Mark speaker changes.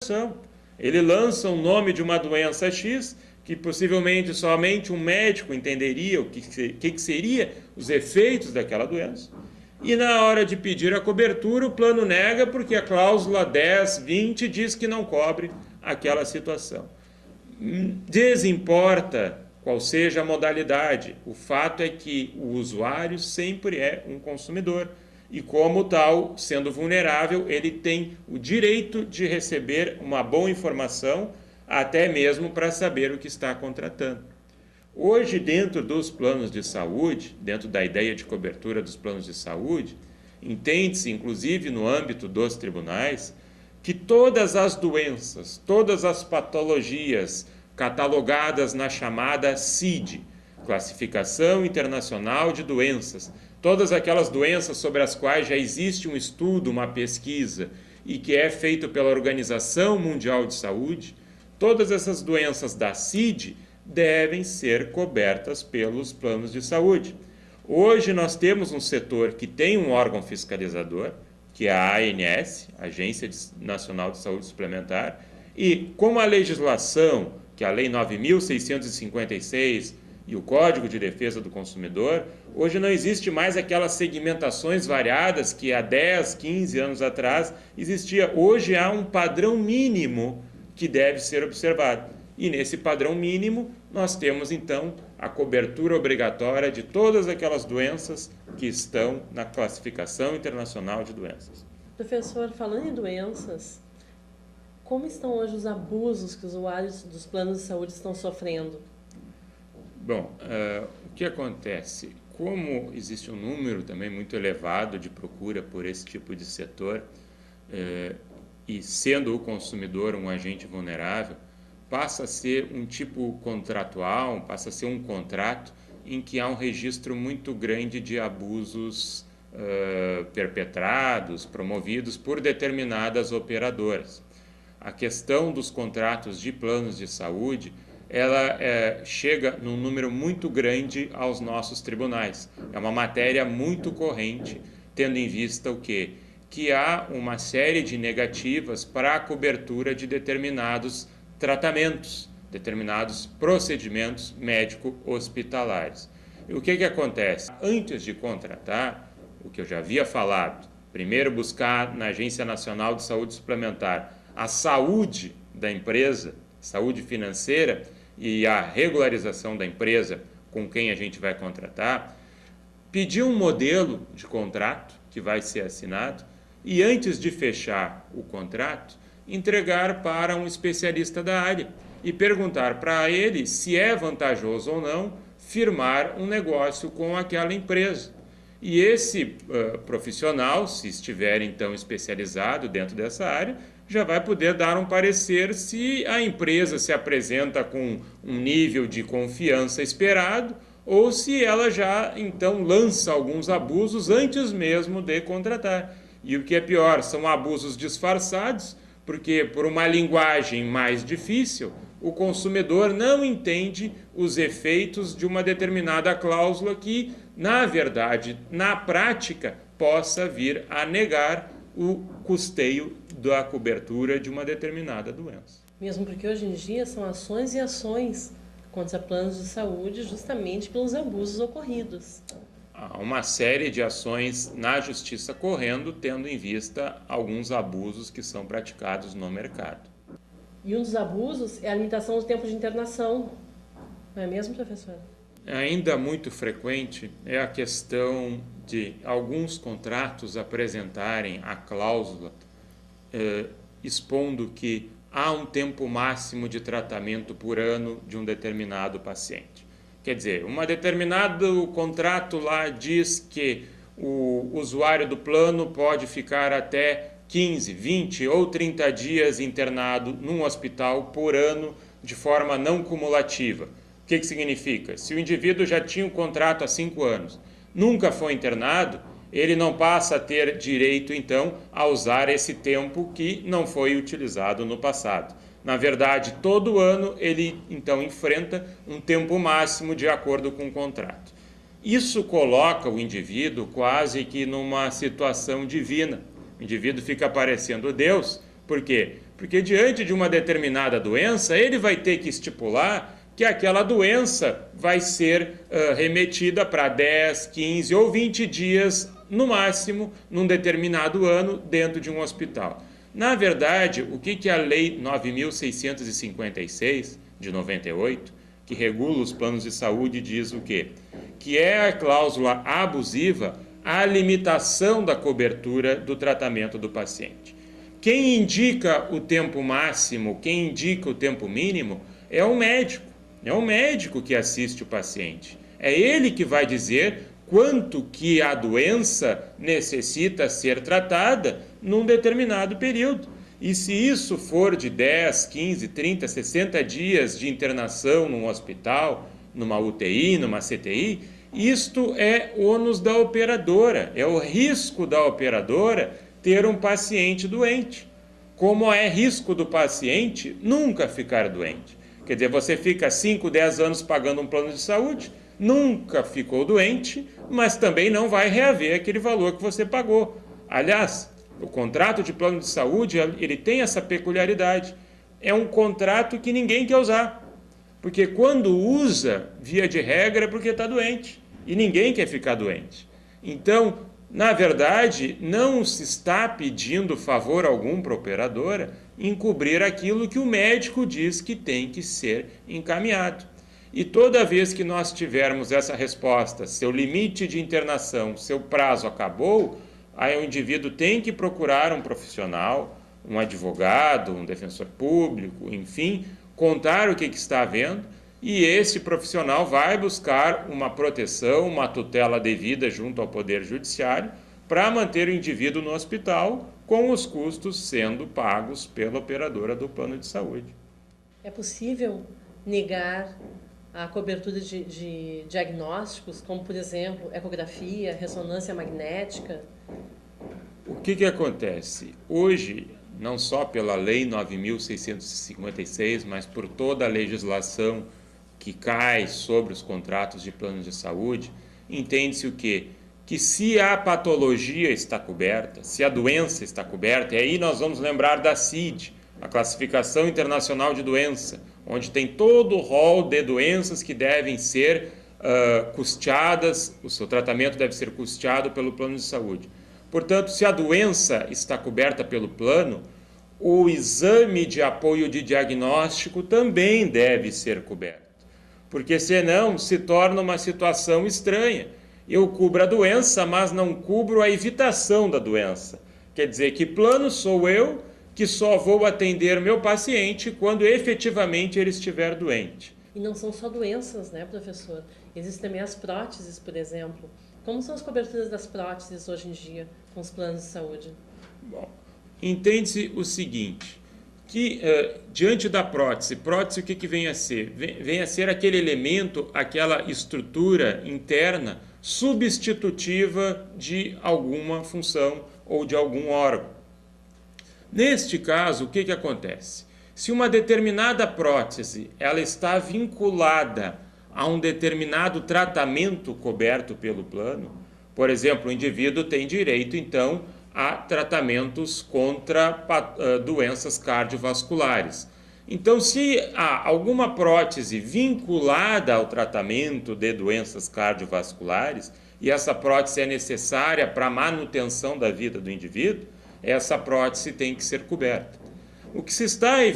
Speaker 1: situação. Ele lança o nome de uma doença X, que possivelmente somente um médico entenderia o que seria os efeitos daquela doença. E na hora de pedir a cobertura, o plano nega porque a cláusula 10, 20 diz que não cobre aquela situação. Desimporta qual seja a modalidade, o fato é que o usuário sempre é um consumidor e, como tal, sendo vulnerável, ele tem o direito de receber uma boa informação, até mesmo para saber o que está contratando. Hoje, dentro dos planos de saúde, dentro da ideia de cobertura dos planos de saúde, entende-se, inclusive no âmbito dos tribunais, que todas as doenças, todas as patologias catalogadas na chamada CID, Classificação Internacional de Doenças, todas aquelas doenças sobre as quais já existe um estudo, uma pesquisa, e que é feito pela Organização Mundial de Saúde, todas essas doenças da CID devem ser cobertas pelos planos de saúde. Hoje nós temos um setor que tem um órgão fiscalizador, que é a ANS, Agência Nacional de Saúde Suplementar, e com a legislação, que é a Lei 9.656 e o Código de Defesa do Consumidor, hoje não existe mais aquelas segmentações variadas que há 10, 15 anos atrás existia. Hoje há um padrão mínimo que deve ser observado. E nesse padrão mínimo, nós temos, então, a cobertura obrigatória de todas aquelas doenças que estão na Classificação Internacional de Doenças.
Speaker 2: Professor, falando em doenças, como estão hoje os abusos que os usuários dos planos de saúde estão sofrendo?
Speaker 1: Bom, o que acontece? Como existe um número também muito elevado de procura por esse tipo de setor, e sendo o consumidor um agente vulnerável, passa a ser um tipo contratual, passa a ser um contrato em que há um registro muito grande de abusos perpetrados, promovidos por determinadas operadoras. A questão dos contratos de planos de saúde, ela chega num número muito grande aos nossos tribunais. É uma matéria muito corrente, tendo em vista o quê? Que há uma série de negativas para a cobertura de determinados tratamentos, determinados procedimentos médico-hospitalares. E o que acontece? Antes de contratar, o que eu já havia falado, primeiro buscar na Agência Nacional de Saúde Suplementar a saúde da empresa, saúde financeira e a regularização da empresa com quem a gente vai contratar, pedir um modelo de contrato que vai ser assinado e, antes de fechar o contrato, entregar para um especialista da área e perguntar para ele se é vantajoso ou não firmar um negócio com aquela empresa. E esse profissional, se estiver então especializado dentro dessa área, já vai poder dar um parecer se a empresa se apresenta com um nível de confiança esperado ou se ela já então lança alguns abusos antes mesmo de contratar. E o que é pior, são abusos disfarçados, porque por uma linguagem mais difícil, o consumidor não entende os efeitos de uma determinada cláusula que, na verdade, na prática, possa vir a negar o custeio da cobertura de uma determinada doença.
Speaker 2: Mesmo porque hoje em dia são ações e ações contra planos de saúde justamente pelos abusos ocorridos.
Speaker 1: Há uma série de ações na justiça correndo, tendo em vista alguns abusos que são praticados no mercado.
Speaker 2: E um dos abusos é a limitação do tempo de internação, não é mesmo, professor?
Speaker 1: Ainda muito frequente é a questão de alguns contratos apresentarem a cláusula expondo que há um tempo máximo de tratamento por ano de um determinado paciente. Quer dizer, um determinado contrato lá diz que o usuário do plano pode ficar até 15, 20 ou 30 dias internado num hospital por ano de forma não cumulativa. O que significa? Se o indivíduo já tinha um contrato há 5 anos, nunca foi internado, ele não passa a ter direito, então, a usar esse tempo que não foi utilizado no passado. Na verdade, todo ano ele, então, enfrenta um tempo máximo de acordo com o contrato. Isso coloca o indivíduo quase que numa situação divina. O indivíduo fica parecendo Deus, por quê? Porque diante de uma determinada doença, ele vai ter que estipular que aquela doença vai ser remetida para 10, 15 ou 20 dias, no máximo, num determinado ano, dentro de um hospital. Na verdade, o que a Lei 9.656, de 98, que regula os planos de saúde, diz o quê? Que é a cláusula abusiva a limitação da cobertura do tratamento do paciente. Quem indica o tempo máximo, quem indica o tempo mínimo, é o médico. É o médico que assiste o paciente. É ele que vai dizer quanto que a doença necessita ser tratada num determinado período. E se isso for de 10, 15, 30, 60 dias de internação num hospital, numa UTI, numa CTI, isto é ônus da operadora, é o risco da operadora ter um paciente doente. Como é risco do paciente nunca ficar doente. Quer dizer, você fica 5, 10 anos pagando um plano de saúde, nunca ficou doente, mas também não vai reaver aquele valor que você pagou. Aliás, o contrato de plano de saúde, ele tem essa peculiaridade. É um contrato que ninguém quer usar. Porque quando usa, via de regra, é porque está doente. E ninguém quer ficar doente. Então, na verdade, não se está pedindo favor algum para a operadora em cobrir aquilo que o médico diz que tem que ser encaminhado. E toda vez que nós tivermos essa resposta, seu limite de internação, seu prazo acabou, aí o indivíduo tem que procurar um profissional, um advogado, um defensor público, enfim, contar o que está havendo, e esse profissional vai buscar uma proteção, uma tutela devida junto ao Poder Judiciário para manter o indivíduo no hospital, com os custos sendo pagos pela operadora do plano de saúde.
Speaker 2: É possível negar a cobertura de diagnósticos, como, por exemplo, ecografia, ressonância magnética?
Speaker 1: O que acontece? Hoje, não só pela Lei 9.656, mas por toda a legislação que cai sobre os contratos de planos de saúde, entende-se o quê? Que se a patologia está coberta, se a doença está coberta, e aí nós vamos lembrar da CID, a Classificação Internacional de Doença, onde tem todo o rol de doenças que devem ser custeadas, o seu tratamento deve ser custeado pelo plano de saúde. Portanto, se a doença está coberta pelo plano, o exame de apoio de diagnóstico também deve ser coberto. Porque senão se torna uma situação estranha. Eu cubro a doença, mas não cubro a evitação da doença. Quer dizer, que plano sou eu que só vou atender meu paciente quando efetivamente ele estiver doente?
Speaker 2: E não são só doenças, né, professor? Existem também as próteses, por exemplo. Como são as coberturas das próteses hoje em dia com os planos de saúde?
Speaker 1: Bom, entende-se o seguinte, que diante da prótese o que vem a ser? Vem a ser aquele elemento, aquela estrutura interna substitutiva de alguma função ou de algum órgão. Neste caso, o que acontece? Se uma determinada prótese ela está vinculada a um determinado tratamento coberto pelo plano, por exemplo, o indivíduo tem direito, então, a tratamentos contra doenças cardiovasculares. Então, se há alguma prótese vinculada ao tratamento de doenças cardiovasculares, e essa prótese é necessária para a manutenção da vida do indivíduo, essa prótese tem que ser coberta. O que se está